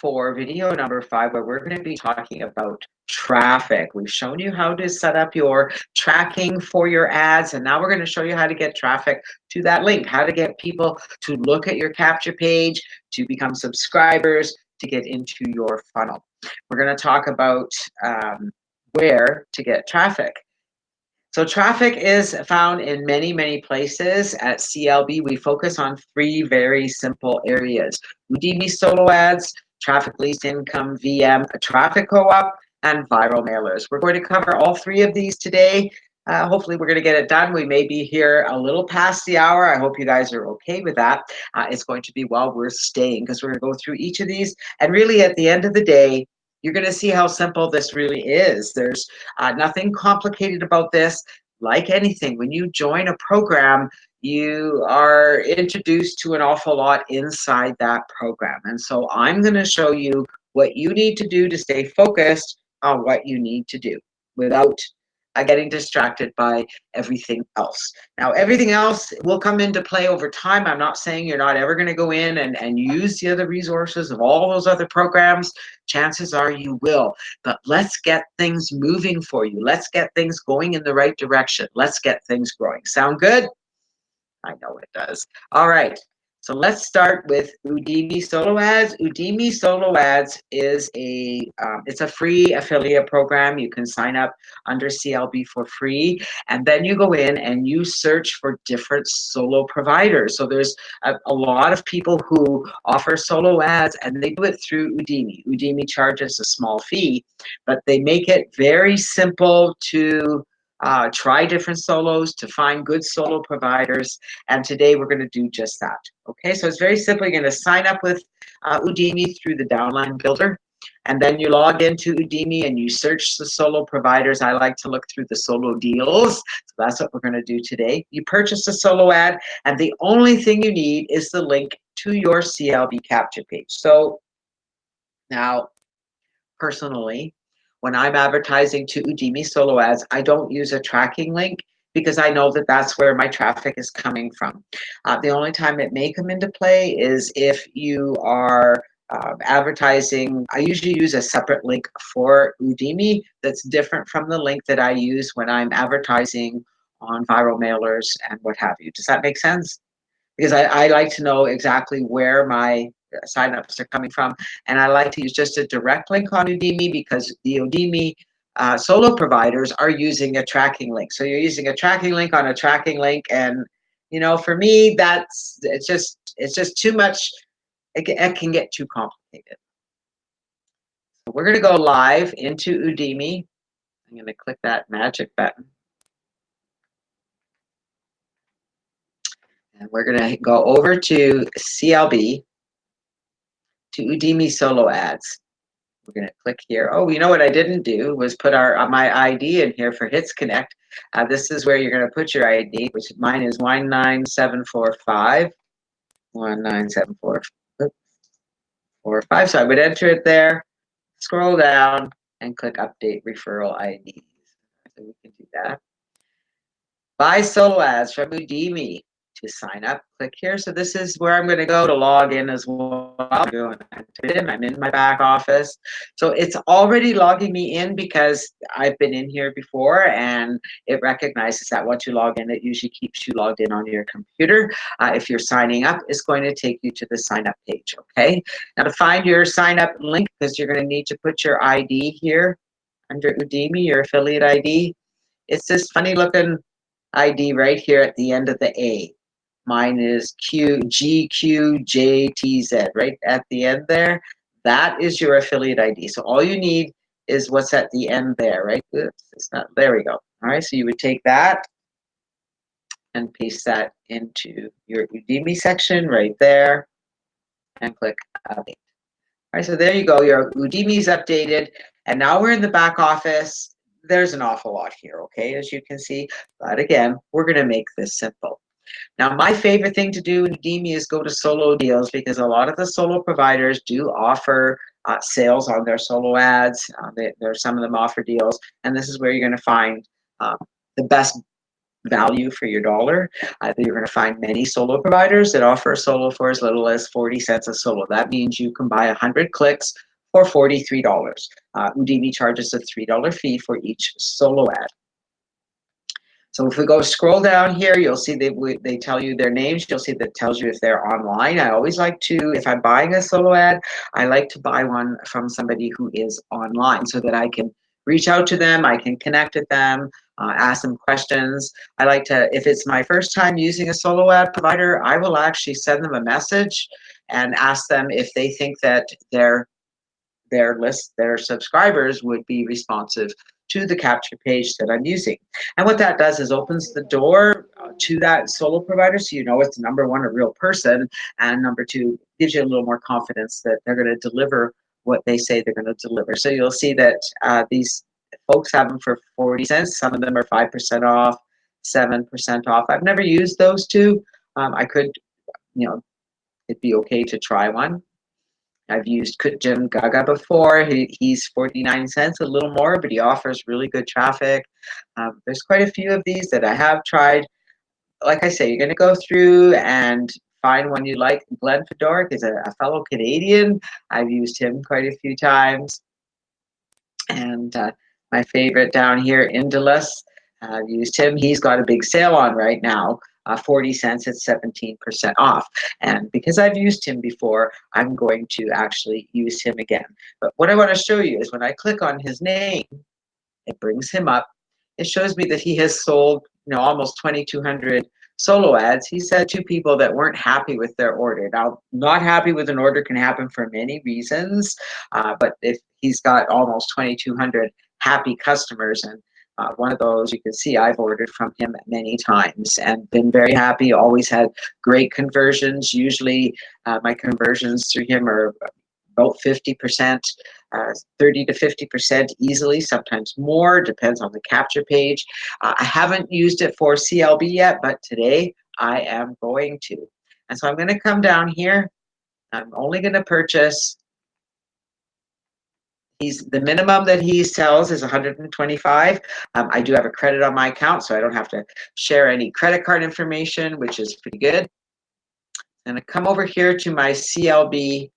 for video number 5, where we're going to be talking about traffic. We've shown you how to set up your tracking for your ads, and now we're going to show you how to get traffic to that link, how to get people to look at your capture page, to become subscribers, to get into your funnel. We're going to talk about where to get traffic. So traffic is found in many, many places. At CLB, we focus on 3 very simple areas: Udimi solo ads, traffic leads income, VM, a traffic co-op, and viral mailers. We're going to cover all 3 of these today. Hopefully we're going to get it done. We may be here a little past the hour. I hope you guys are okay with that. It's going to be well worth staying, because we're going to go through each of these. And really, at the end of the day, you're going to see how simple this really is. There's nothing complicated about this. Like anything, when you join a program, you are introduced to an awful lot inside that program. And so I'm going to show you what you need to do to stay focused on what you need to do without getting distracted by everything else. Now, everything else will come into play over time. I'm not saying you're not ever going to go in and use the other resources of all those other programs. Chances are you will. But let's get things moving for you. Let's get things going in the right direction. Let's get things growing. Sound good? I know it does. All right. So let's start with Udimi Solo Ads. Udimi Solo Ads is it's a free affiliate program. You can sign up under CLB for free, and then you go in and you search for different solo providers. So there's a lot of people who offer solo ads, and they do it through Udimi. Udimi charges a small fee, but they make it very simple to try different solos, to find good solo providers, and today we're going to do just that. Okay, so it's very simple. You're going to sign up with Udimi through the downline builder, and then you log into Udimi and you search the solo providers. I like to look through the solo deals, so that's what we're going to do today. You purchase a solo ad, and the only thing you need is the link to your CLB capture page. So now, personally, when I'm advertising to Udimi solo ads, I don't use a tracking link, because I know that that's where my traffic is coming from. The only time it may come into play is if you are advertising. I usually use a separate link for Udimi that's different from the link that I use when I'm advertising on viral mailers and what have you. Does that make sense? Because I like to know exactly where my signups are coming from, and I like to use just a direct link on Udimi, because the Udimi solo providers are using a tracking link. So you're using a tracking link on a tracking link, and for me, it's just too much. It can get too complicated. So we're going to go live into Udimi. I'm going to click that magic button. And we're going to go over to CLB, to Udimi solo ads. We're going to click here. Oh, you know what I didn't do was put my ID in here for Hits Connect. This is where you're going to put your ID, which mine is 19745. 19745. So I would enter it there, scroll down, and click Update Referral IDs. So we can do that. Buy solo ads from Udimi. To sign up, click here. So this is where I'm going to go to log in as well. I'm in my back office. So it's already logging me in, because I've been in here before, and it recognizes that once you log in, it usually keeps you logged in on your computer. If you're signing up, it's going to take you to the sign up page. Okay. Now, to find your sign up link, because you're going to need to put your ID here under Udimi, your affiliate ID. It's this funny looking ID right here at the end of the A. Mine is GQJTZ, right at the end there. That is your affiliate ID. So all you need is what's at the end there, right? Oops, it's not. There we go. All right, so you would take that and paste that into your Udimi section right there, and click Update. All right, so there you go. Your Udimi's updated, and now we're in the back office. There's an awful lot here, okay, as you can see. But again, we're going to make this simple. Now, my favorite thing to do in Udimi is go to solo deals, because a lot of the solo providers do offer sales on their solo ads. Some of them offer deals, and this is where you're going to find the value for your dollar. You're going to find many solo providers that offer a solo for as little as 40 cents a solo. That means you can buy 100 clicks for $43. Udimi charges a $3 fee for each solo ad. So if we go scroll down here, you'll see they tell you their names. You'll see that tells you if they're online. I always like to, if I'm buying a solo ad, I like to buy one from somebody who is online so that I can reach out to them, I can connect with them, ask them questions. I like to, if it's my first time using a solo ad provider, I will actually send them a message and ask them if they think that their subscribers would be responsive to the capture page that I'm using. And what that does is opens the door to that solo provider, so you know it's number one, a real person, and number two, gives you a little more confidence that they're going to deliver what they say they're going to deliver. So you'll see that these folks have them for 40 cents. Some of them are 5% off, 7% off. I've never used those two. I could, it'd be okay to try one. I've used Jim Gaga before. He's 49 cents, a little more, but he offers really good traffic. There's quite a few of these that I have tried. Like I say, you're going to go through and find one you like. Glenn Fedoric is a fellow Canadian. I've used him quite a few times. And my favorite down here, Indolus, I've used him. He's got a big sale on right now. 40 cents at 17% off. And because I've used him before, I'm going to actually use him again. But what I want to show you is when I click on his name, it brings him up. It shows me that he has sold, almost 2,200 solo ads. He said to people that weren't happy with their order. Now, not happy with an order can happen for many reasons, but if he's got almost 2,200 happy customers, and one of those, you can see I've ordered from him many times and been very happy, always had great conversions. Usually my conversions through him are about 50%, 30 to 50% easily, sometimes more, depends on the capture page. I haven't used it for CLB yet, but today I am going to. And so I'm going to come down here. I'm only going to purchase. The minimum that he sells is 125. I do have a credit on my account, so I don't have to share any credit card information, which is pretty good. I'm going to come over here to my CLB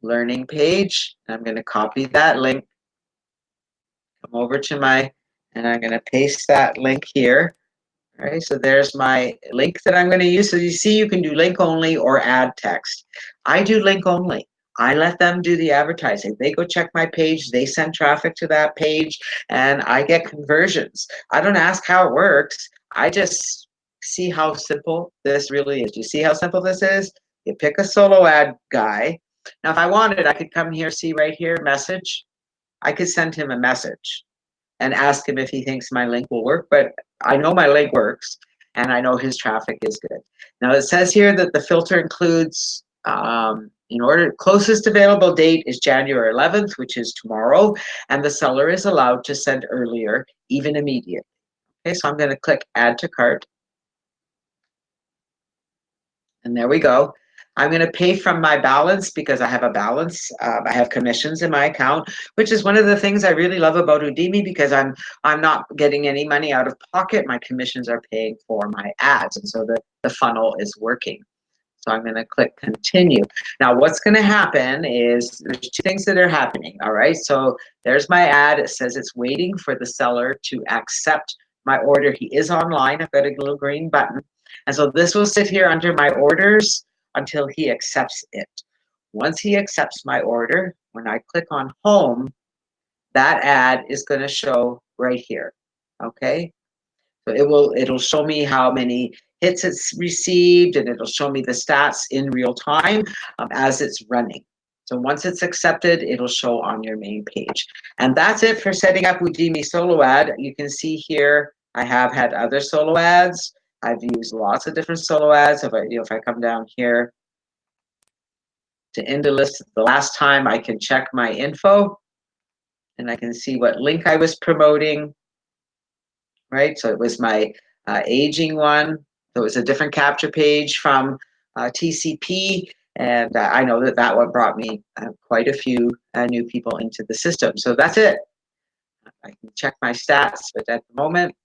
learning page. I'm going to copy that link, come over to and I'm going to paste that link here. All right, so there's my link that I'm going to use. So you see, you can do link only or add text. I do link only. I let them do the advertising. They go check my page, they send traffic to that page, and I get conversions. I don't ask how it works. I just see how simple this really is. You see how simple this is? You pick a solo ad guy. Now, if I wanted, I could come here, see right here, message. I could send him a message and ask him if he thinks my link will work, but I know my link works and I know his traffic is good. Now it says here that the filter includes, closest available date is January 11th, which is tomorrow, and the seller is allowed to send earlier, even immediately. Okay, so I'm going to click add to cart. And there we go. I'm going to pay from my balance because I have a balance. I have commissions in my account, which is one of the things I really love about Udimi because I'm not getting any money out of pocket. My commissions are paying for my ads, and so the funnel is working. So I'm going to click continue. Now what's going to happen is there's two things that are happening. All right, so there's my ad. It says it's waiting for the seller to accept my order. He is online. I've got a little green button. And so this will sit here under my orders until he accepts it. Once he accepts my order, when I click on home, that ad is going to show right here. Okay, so it'll show me how many hits it's received, and it'll show me the stats in real time as it's running. So once it's accepted, it'll show on your main page. And that's it for setting up Udimi solo ad. You can see here I have had other solo ads. I've used lots of different solo ads. If I come down here to Indolist, the last time I can check my info and I can see what link I was promoting, right? So it was my aging one. So it was a different capture page from TCP. And I know that one brought me quite a few new people into the system. So that's it. I can check my stats, but at the moment,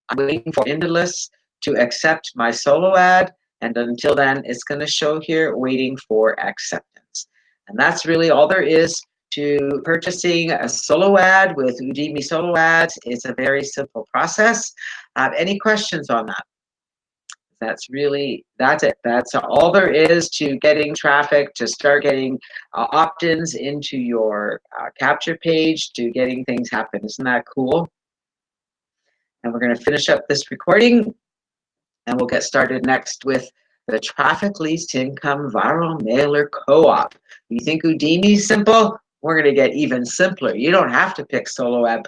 I'm waiting for Indolist to accept my solo ad. And until then, it's going to show here waiting for acceptance. And that's really all there is to purchasing a solo ad with Udimi solo ads. It's a very simple process. Any questions on that? That's it. That's all there is to getting traffic, to start getting opt-ins into your capture page, to getting things happen. Isn't that cool? And we're going to finish up this recording, and we'll get started next with the Traffic Leads to Income Viral Mailer Co-op. You think Udimi's simple? We're going to get even simpler. You don't have to pick solo ad